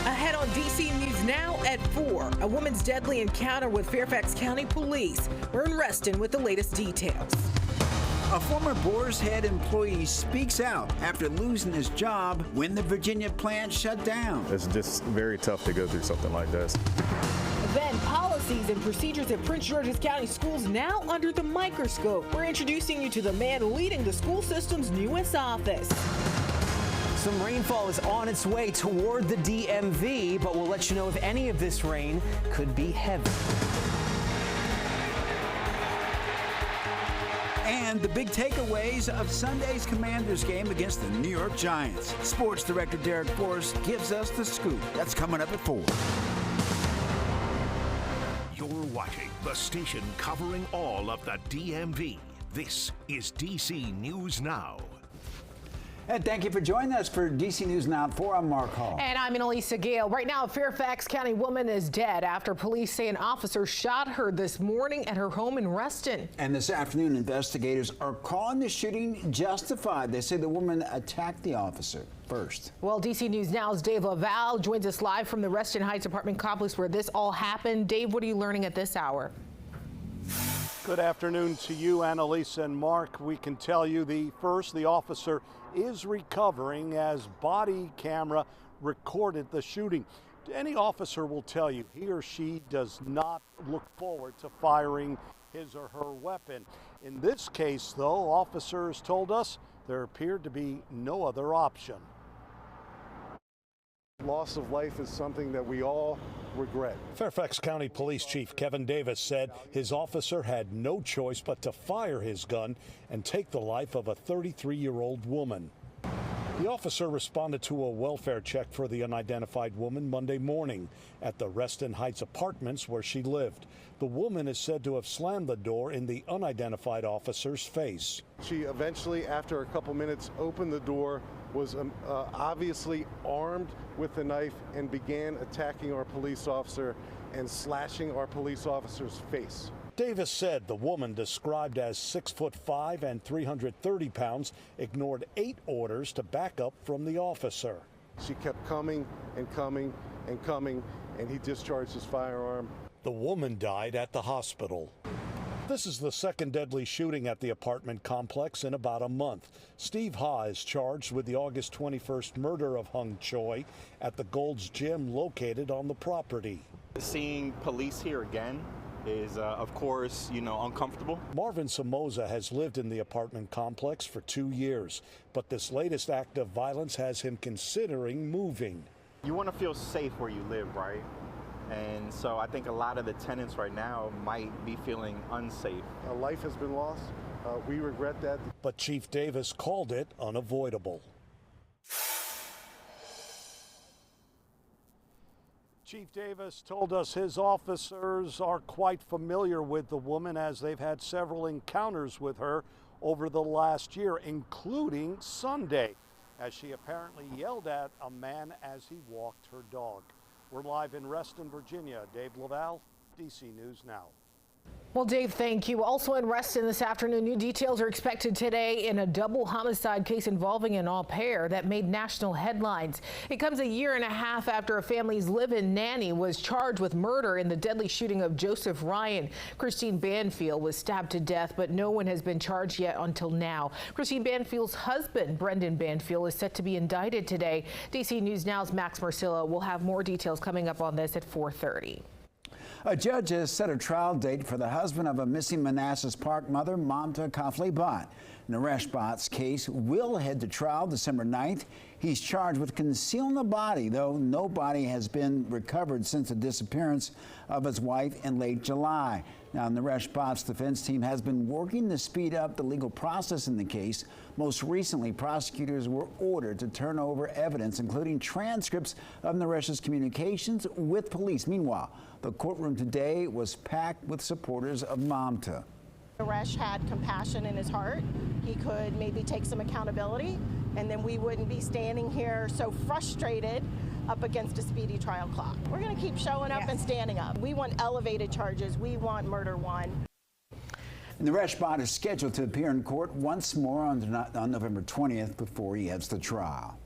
Ahead on DC News Now at 4, a woman's deadly encounter with Fairfax County Police. We're in Reston with the latest details. A former Boar's Head employee speaks out after losing his job when the Virginia plant shut down. It's just very tough to go through something like this. Then policies and procedures at Prince George's County Schools now under the microscope. We're introducing you to the man leading the school system's newest office. Some rainfall is on its way toward the DMV, but we'll let you know if any of this rain could be heavy. And the big takeaways of Sunday's Commanders game against the New York Giants. Sports director Derek Forrest gives us the scoop. That's coming up at 4. You're watching the station covering all of the DMV. This is DC News Now. And thank you for joining us for DC News Now at 4. I'm Mark Hall. And I'm Annalisa Gale. Right now, a Fairfax County woman is dead after police say an officer shot her this morning at her home in Reston. And this afternoon, investigators are calling the shooting justified. They say the woman attacked the officer first. Well, DC News Now's Dave Laval joins us live from the Reston Heights apartment complex where this all happened. Dave, what are you learning at this hour? Good afternoon to you, Annalisa and Mark. We can tell you the officer is recovering as body camera recorded the shooting. Any officer will tell you he or she does not look forward to firing his or her weapon. In this case, though, officers told us there appeared to be no other option. Loss of life is something that we all regret. Fairfax County Police Chief Kevin Davis said his officer had no choice but to fire his gun and take the life of a 33-year-old woman. The officer responded to a welfare check for the unidentified woman Monday morning at the Reston Heights apartments where she lived. The woman is said to have slammed the door in the unidentified officer's face. She eventually, after a couple minutes, opened the door, was obviously armed with a knife, and began attacking our police officer and slashing our police officer's face. Davis said the woman, described as 6'5" and 330 pounds, ignored 8 orders to back up from the officer. She kept coming and coming and coming, and he discharged his firearm. The woman died at the hospital. This is the second deadly shooting at the apartment complex in about a month. Steve Ha is charged with the August 21st murder of Hung Choi at the Gold's Gym located on the property. Seeing police here again is, of course, uncomfortable. Marvin Somoza has lived in the apartment complex for 2 years, but this latest act of violence has him considering moving. You want to feel safe where you live, right? And so I think a lot of the tenants right now might be feeling unsafe. A life has been lost. We regret that. But Chief Davis called it unavoidable. Chief Davis told us his officers are quite familiar with the woman as they've had several encounters with her over the last year, including Sunday, as she apparently yelled at a man as he walked her dog. We're live in Reston, Virginia. Dave Laval, DC News Now. Well, Dave, thank you. Also in Reston this afternoon, new details are expected today in a double homicide case involving an au pair that made national headlines. It comes a year and a half after a family's live-in nanny was charged with murder in the deadly shooting of Joseph Ryan. Christine Banfield was stabbed to death, but no one has been charged yet until now. Christine Banfield's husband, Brendan Banfield, is set to be indicted today. DC News Now's Max Marcillo will have more details coming up on this at 4:30. A judge has set a trial date for the husband of a missing Manassas Park mother, Mamta Kafli-Bhatt. Naresh Bhatt's case will head to trial December 9th. He's charged with concealing the body, though no body has been recovered since the disappearance of his wife in late July. Now, Naresh Bhatt's defense team has been working to speed up the legal process in the case. Most recently, prosecutors were ordered to turn over evidence, including transcripts of Naresh's communications with police. Meanwhile, the courtroom today was packed with supporters of Mamta. Naresh had compassion in his heart. He could maybe take some accountability, and then we wouldn't be standing here so frustrated up against a speedy trial clock. We're going to keep showing up and standing up. We want elevated charges. We want murder one. Naresh Bhatt is scheduled to appear in court once more on November 20th before he heads to trial.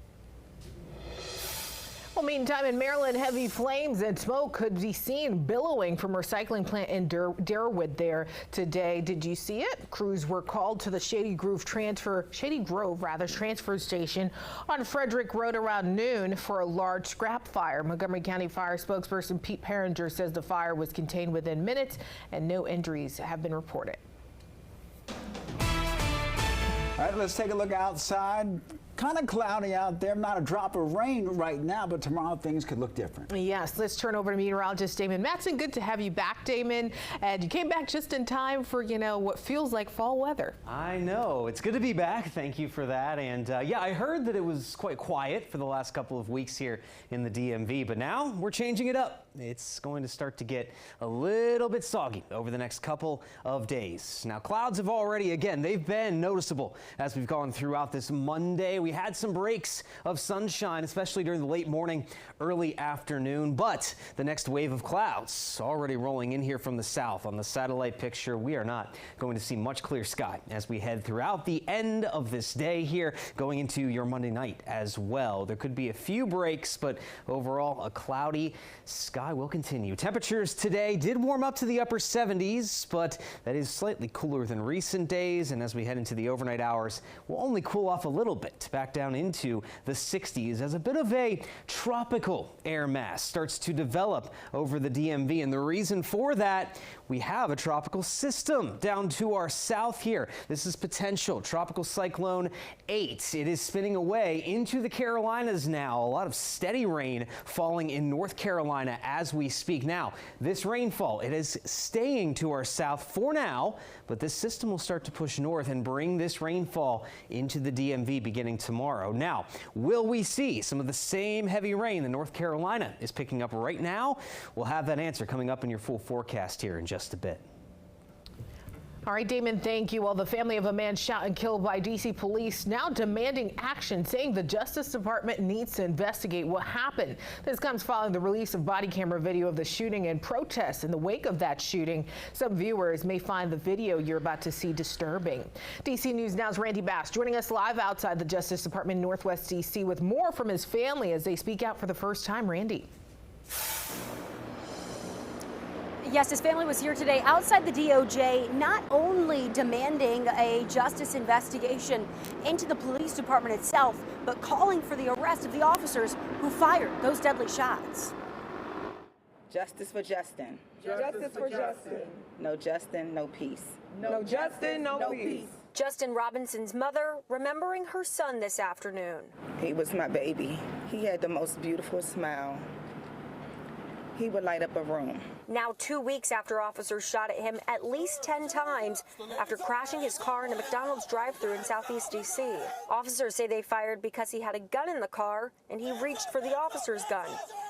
Well, meantime, in Maryland, heavy flames and smoke could be seen billowing from a recycling plant in Darwood there today. Did you see it? Crews were called to the Shady Grove transfer station on Frederick Road around noon for a large scrap fire. Montgomery County Fire spokesperson Pete Perringer says the fire was contained within minutes and no injuries have been reported. All right, let's take a look outside. Kind of cloudy out there, not a drop of rain right now, but tomorrow things could look different. Yes, let's turn over to meteorologist Damon Matson. Good to have you back, Damon. And you came back just in time for, what feels like fall weather. I know. It's good to be back. Thank you for that. And yeah, I heard that it was quite quiet for the last couple of weeks here in the DMV, but now we're changing it up. It's going to start to get a little bit soggy over the next couple of days. Now, clouds have already, again, they've been noticeable as we've gone throughout this Monday. We had some breaks of sunshine, especially during the late morning, early afternoon, but the next wave of clouds already rolling in here from the south. On the satellite picture, we are not going to see much clear sky as we head throughout the end of this day here, going into your Monday night as well. There could be a few breaks, but overall, a cloudy sky will continue. Temperatures today did warm up to the upper 70s, but that is slightly cooler than recent days. And as we head into the overnight hours, we'll only cool off a little bit, back down into the 60s as a bit of a tropical air mass starts to develop over the DMV. And the reason for that, we have a tropical system down to our south here. This is potential Tropical Cyclone 8. It is spinning away into the Carolinas now. A lot of steady rain falling in North Carolina as we speak. Now, this rainfall, it is staying to our south for now, but this system will start to push north and bring this rainfall into the DMV beginning tomorrow. Now, will we see some of the same heavy rain that North Carolina is picking up right now? We'll have that answer coming up in your full forecast here in just a bit. All right, Damon, thank you. Well, the family of a man shot and killed by D.C. police now demanding action, saying the Justice Department needs to investigate what happened. This comes following the release of body camera video of the shooting and protests in the wake of that shooting. Some viewers may find the video you're about to see disturbing. D.C. News Now's Randy Bass joining us live outside the Justice Department in Northwest D.C. with more from his family as they speak out for the first time. Randy. Yes, his family was here today outside the DOJ, not only demanding a justice investigation into the police department itself, but calling for the arrest of the officers who fired those deadly shots. Justice for Justin. Justice for Justin. No Justin, no peace. No Justin, no peace. Justin Robinson's mother remembering her son this afternoon. He was my baby. He had the most beautiful smile. He would light up a room. Now 2 weeks after officers shot at him at least 10 times after crashing his car in a McDonald's drive-thru in Southeast D.C. Officers say they fired because he had a gun in the car and he reached for the officer's gun.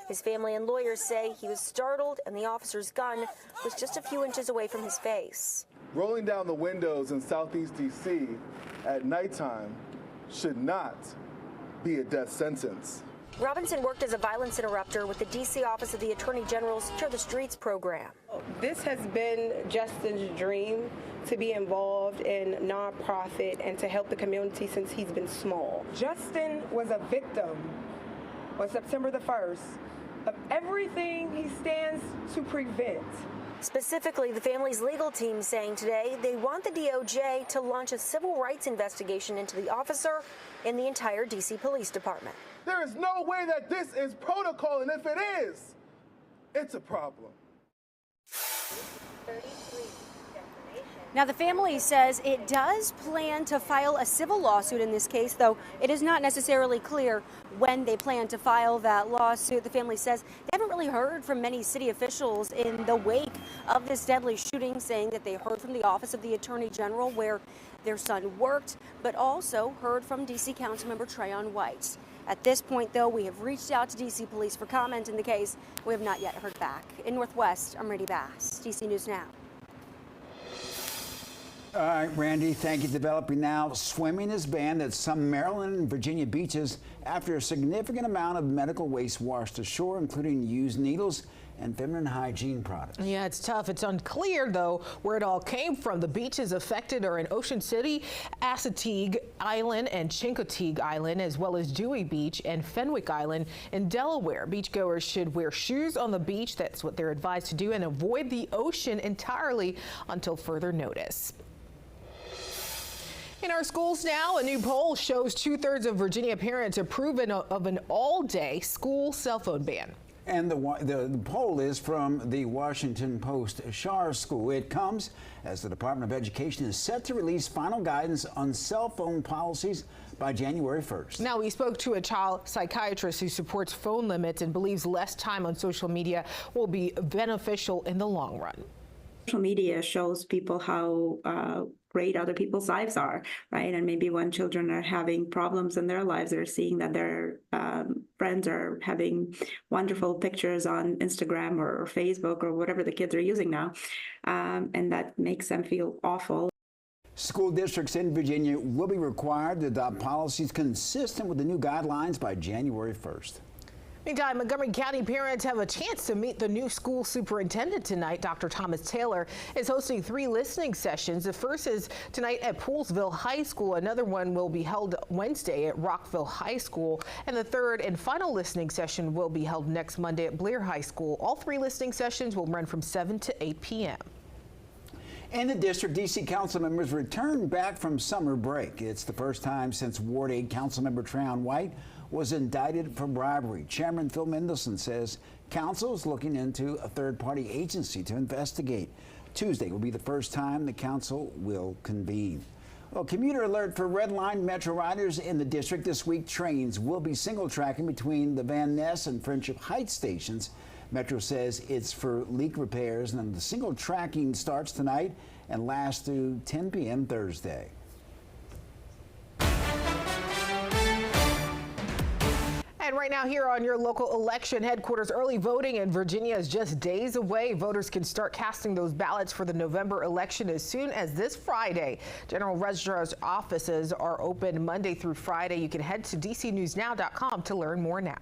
His family and lawyers say he was startled and the officer's gun was just a few inches away from his face. Rolling down the windows in Southeast D.C. at nighttime should not be a death sentence. Robinson worked as a violence interrupter with the D.C. Office of the Attorney General's Secure the Streets program. This has been Justin's dream to be involved in nonprofit and to help the community since he's been small. Justin was a victim on September the 1st of everything he stands to prevent. Specifically, the family's legal team saying today they want the DOJ to launch a civil rights investigation into the officer and the entire D.C. Police Department. There is no way that this is protocol, and if it is, it's a problem. Now, the family says it does plan to file a civil lawsuit in this case, though it is not necessarily clear when they plan to file that lawsuit. The family says they haven't really heard from many city officials in the wake of this deadly shooting, saying that they heard from the Office of the Attorney General where their son worked, but also heard from D.C. Councilmember Trayon White. At this point, though, we have reached out to D.C. Police for comment in the case. We have not yet heard back. In Northwest, I'm Randy Bass, D.C. News Now. All right, Randy, thank you. Developing now, swimming is banned at some Maryland and Virginia beaches after a significant amount of medical waste washed ashore, including used needles and feminine hygiene products. Yeah, it's tough. It's unclear, though, where it all came from. The beaches affected are in Ocean City, Assateague Island, and Chincoteague Island, as well as Dewey Beach and Fenwick Island in Delaware. Beachgoers should wear shoes on the beach. That's what they're advised to do, and avoid the ocean entirely until further notice. In our schools now, a new poll shows 2/3 of Virginia parents approve of an all-day school cell phone ban. And the poll is from the Washington Post Shar School. It comes as the Department of Education is set to release final guidance on cell phone policies by January 1st. Now, we spoke to a child psychiatrist who supports phone limits and believes less time on social media will be beneficial in the long run. Social media shows people how great other people's lives are, right? And maybe when children are having problems in their lives, they're seeing that their friends are having wonderful pictures on Instagram or Facebook or whatever the kids are using now, and that makes them feel awful. School districts in Virginia will be required to adopt policies consistent with the new guidelines by January 1st. Meantime, Montgomery County parents have a chance to meet the new school superintendent tonight. Dr. Thomas Taylor is hosting 3 listening sessions. The first is tonight at Poolsville High School. Another one will be held Wednesday at Rockville High School. And the third and final listening session will be held next Monday at Blair High School. All 3 listening sessions will run from 7 to 8 p.m. In the district, D.C. council members returned back from summer break. It's the first time since Ward 8 Councilmember Trayon White was indicted for bribery. Chairman Phil Mendelson says council is looking into a third-party agency to investigate. Tuesday will be the first time the council will convene. Well, commuter alert for Red Line Metro riders in the district this week. Trains will be single tracking between the Van Ness and Friendship Heights stations. Metro says it's for leak repairs, and the single tracking starts tonight and lasts through 10 p.m. Thursday. And right now here on your local election headquarters, early voting in Virginia is just days away. Voters can start casting those ballots for the November election as soon as this Friday. General Registrar's offices are open Monday through Friday. You can head to dcnewsnow.com to learn more now.